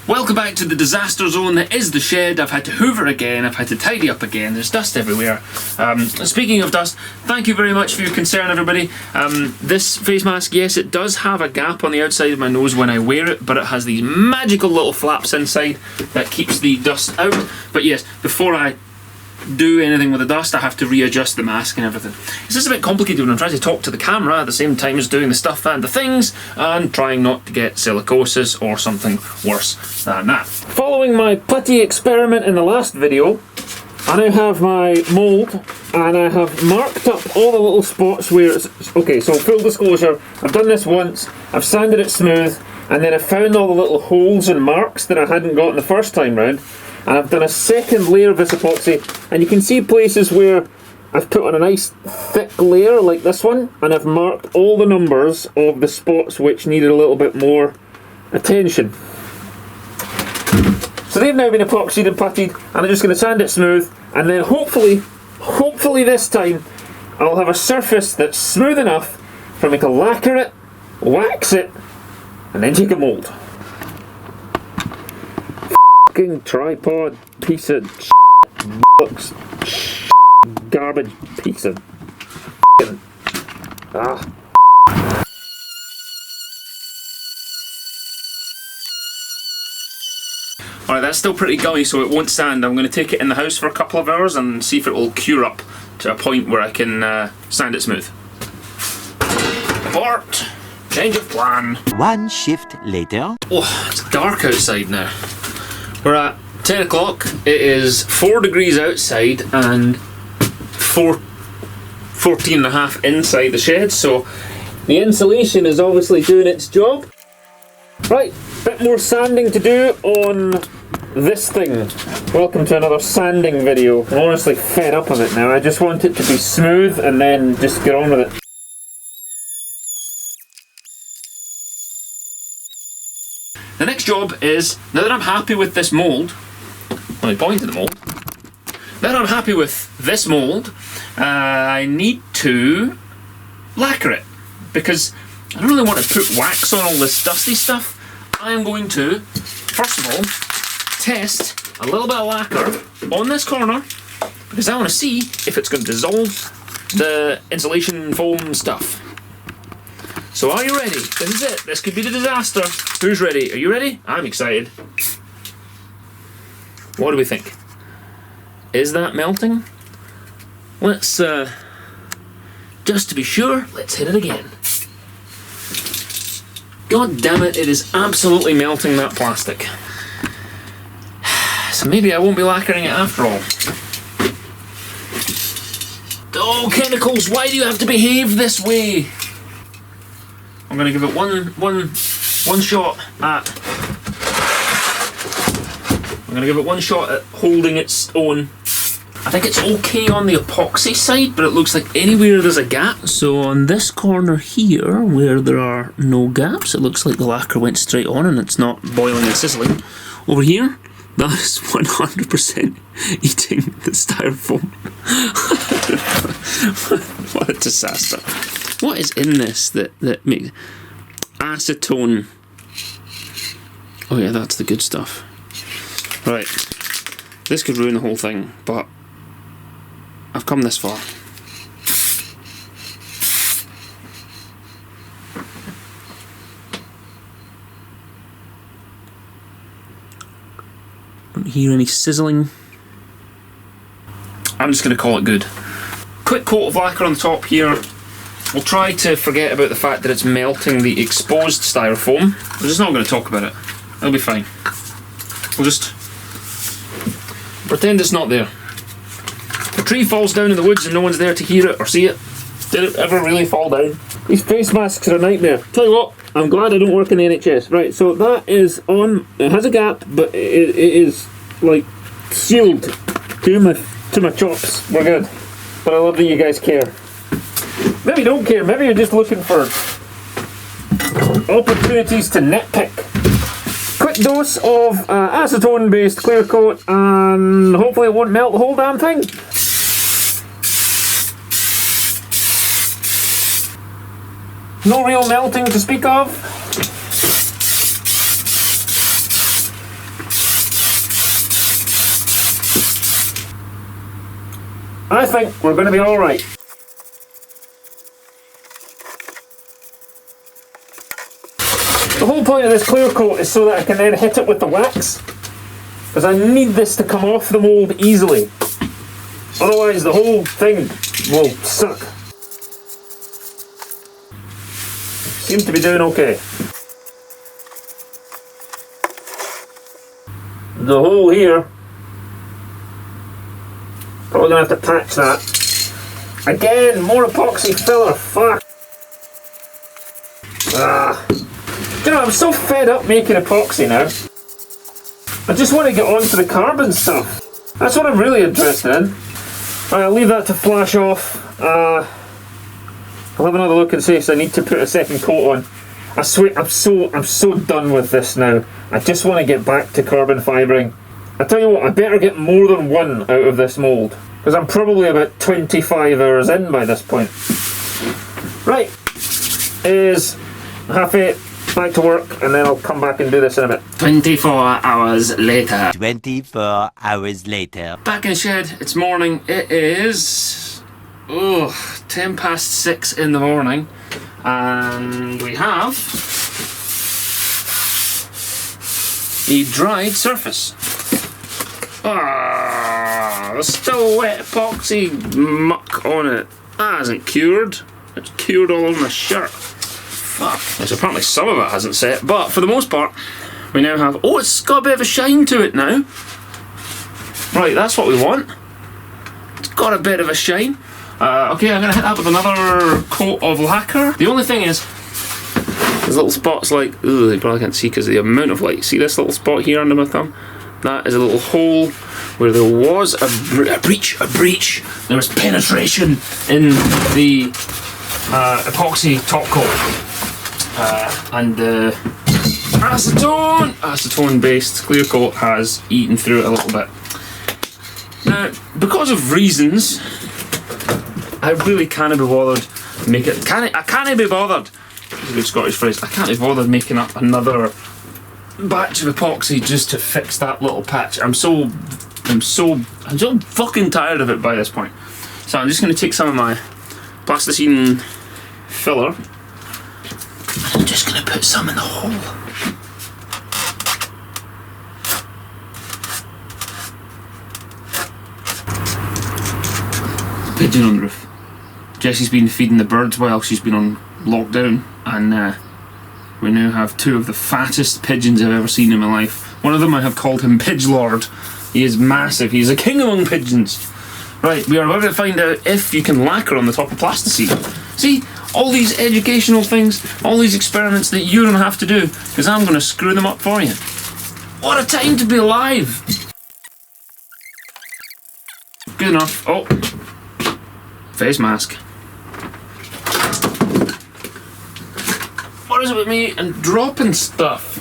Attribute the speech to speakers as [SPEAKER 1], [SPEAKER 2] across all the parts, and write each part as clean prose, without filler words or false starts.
[SPEAKER 1] Welcome back to the disaster zone that is the shed. I've had to hoover again, I've had to tidy up again, there's dust everywhere. Speaking of dust, thank you very much for your concern, everybody. This face mask, yes, it does have a gap on the outside of my nose when I wear it, but it has these magical little flaps inside that keeps the dust out. But yes, before I do anything with the dust, I have to readjust the mask and everything. It's just a bit complicated when I'm trying to talk to the camera at the same time as doing the stuff and the things, and trying not to get silicosis or something worse than that. Following my putty experiment in the last video, I now have my mould and I have marked up all the little spots where it's... Okay, so full disclosure, I've done this once, I've sanded it smooth, and then I found all the little holes and marks that I hadn't got the first time round. And I've done a second layer of this epoxy, and you can see places where I've put on a nice thick layer like this one, and I've marked all the numbers of the spots which needed a little bit more attention. So they've now been epoxied and puttied, and I'm just going to sand it smooth, and then hopefully this time I'll have a surface that's smooth enough for me to lacquer it, wax it, and then take a mould. Tripod piece of books, garbage piece of Alright, that's still pretty gummy, so it won't sand. I'm going to take it in the house for a couple of hours and see if it will cure up to a point where I can sand it smooth. Abort! Change of plan.
[SPEAKER 2] One shift later.
[SPEAKER 1] Oh, it's dark outside now. We're at 10 o'clock, it is 4 degrees outside and 14 and a half inside the shed, so the insulation is obviously doing its job. Right, bit more sanding to do on this thing. Welcome to another sanding video. I'm honestly fed up of it now, I just want it to be smooth and then just get on with it. The next job is, now that I'm happy with this mould, let me point to the mould, now that I'm happy with this mould, I need to lacquer it, because I don't really want to put wax on all this dusty stuff. I am going to, first of all, test a little bit of lacquer on this corner, because I want to see if it's going to dissolve the insulation foam stuff. So are you ready? This is it. This could be the disaster. Who's ready? Are you ready? I'm excited. What do we think? Is that melting? Let's, just to be sure, let's hit it again. God damn it, it is absolutely melting that plastic. So maybe I won't be lacquering it after all. Oh, chemicals, why do you have to behave this way? I'm going to give it one shot at... I'm going to give it one shot at holding its own. I think it's okay on the epoxy side, but it looks like anywhere there's a gap. So on this corner here, where there are no gaps, it looks like the lacquer went straight on and it's not boiling and sizzling. Over here, that is 100% eating the styrofoam. What a disaster. What is in this that makes... Acetone. Oh yeah, that's the good stuff. Right. This could ruin the whole thing, but I've come this far. Don't hear any sizzling. I'm just going to call it good. Quick coat of lacquer on the top here. We'll try to forget about the fact that it's melting the exposed styrofoam. We're just not going to talk about it. It'll be fine. We'll just pretend it's not there. If a tree falls down in the woods and no one's there to hear it or see it, did it ever really fall down? These face masks are a nightmare. Tell you what, I'm glad I don't work in the NHS. Right, so that is on. It has a gap, but it is like sealed to my chops. We're good. But I love that you guys care. Maybe you don't care, maybe you're just looking for opportunities to nitpick. Quick dose of acetone based clear coat, and hopefully it won't melt the whole damn thing. No real melting to speak of. I think we're going to be alright. The whole point of this clear coat is so that I can then hit it with the wax, because I need this to come off the mould easily. Otherwise the whole thing will suck. Seems to be doing okay. The hole here, probably going to have to patch that. Again, more epoxy filler, fuck. You know, I'm so fed up making epoxy now. I just want to get onto the carbon stuff. That's what I'm really interested in. Right, I'll leave that to flash off. I'll have another look and see if I need to put a second coat on. I swear, I'm so done with this now. I just want to get back to carbon fibring. I tell you what, I better get more than one out of this mould, because I'm probably about 25 hours in by this point. Right, is 8:30. Back to work, and then I'll come back and do this in a bit.
[SPEAKER 2] 24 hours later. 24 hours later.
[SPEAKER 1] Back in the shed, it's morning. It is 6:10 in the morning, and we have a dried surface. There's still wet epoxy muck on it. That hasn't cured. It's cured all over my shirt. Fuck. So apparently some of it hasn't set, but for the most part, we now have. Oh, it's got a bit of a shine to it now. Right, that's what we want. It's got a bit of a shine. Okay, I'm gonna hit that with another coat of lacquer. The only thing is, there's little spots like. Ooh, they probably can't see because of the amount of light. See this little spot here under my thumb? That is a little hole where there was a breach. There was penetration in the epoxy top coat. And the acetone based clear coat has eaten through it a little bit. Now, because of reasons, I really can't be bothered making. I can't be bothered. That's a good Scottish phrase. I can't be bothered making up another batch of epoxy just to fix that little patch. I'm so fucking tired of it by this point. So I'm just going to take some of my Plasticine filler. I'm just going to put some in the hole. Pigeon on the roof. Jessie's been feeding the birds while she's been on lockdown, and we now have two of the fattest pigeons I've ever seen in my life. One of them, I have called him Pidgelord. He is massive. He is a king among pigeons. Right, we are about to find out if you can lacquer on the top of Plasticine. See? All these educational things, all these experiments that you don't have to do, because I'm going to screw them up for you. What a time to be alive! Good enough. Oh, face mask. What is it with me and dropping stuff?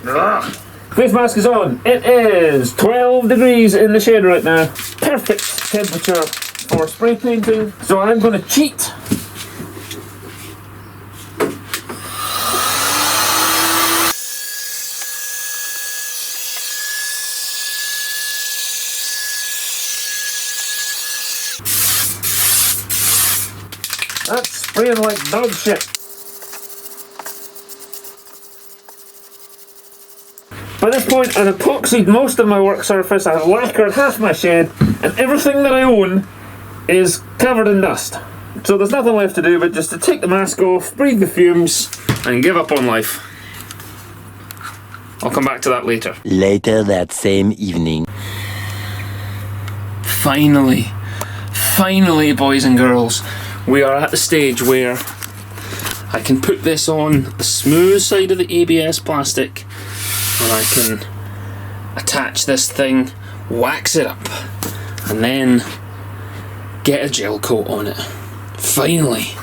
[SPEAKER 1] Ugh. Face mask is on. It is 12 degrees in the shed right now. Perfect temperature for spray painting. So I'm going to cheat. That's spraying like dog shit. By this point, I've epoxied most of my work surface, I've lacquered half my shed, and everything that I own is covered in dust. So there's nothing left to do but just to take the mask off, breathe the fumes, and give up on life. I'll come back to that later.
[SPEAKER 2] Later that same evening.
[SPEAKER 1] Finally, boys and girls, we are at the stage where I can put this on the smooth side of the ABS plastic, and I can attach this thing, wax it up, and then get a gel coat on it. Finally.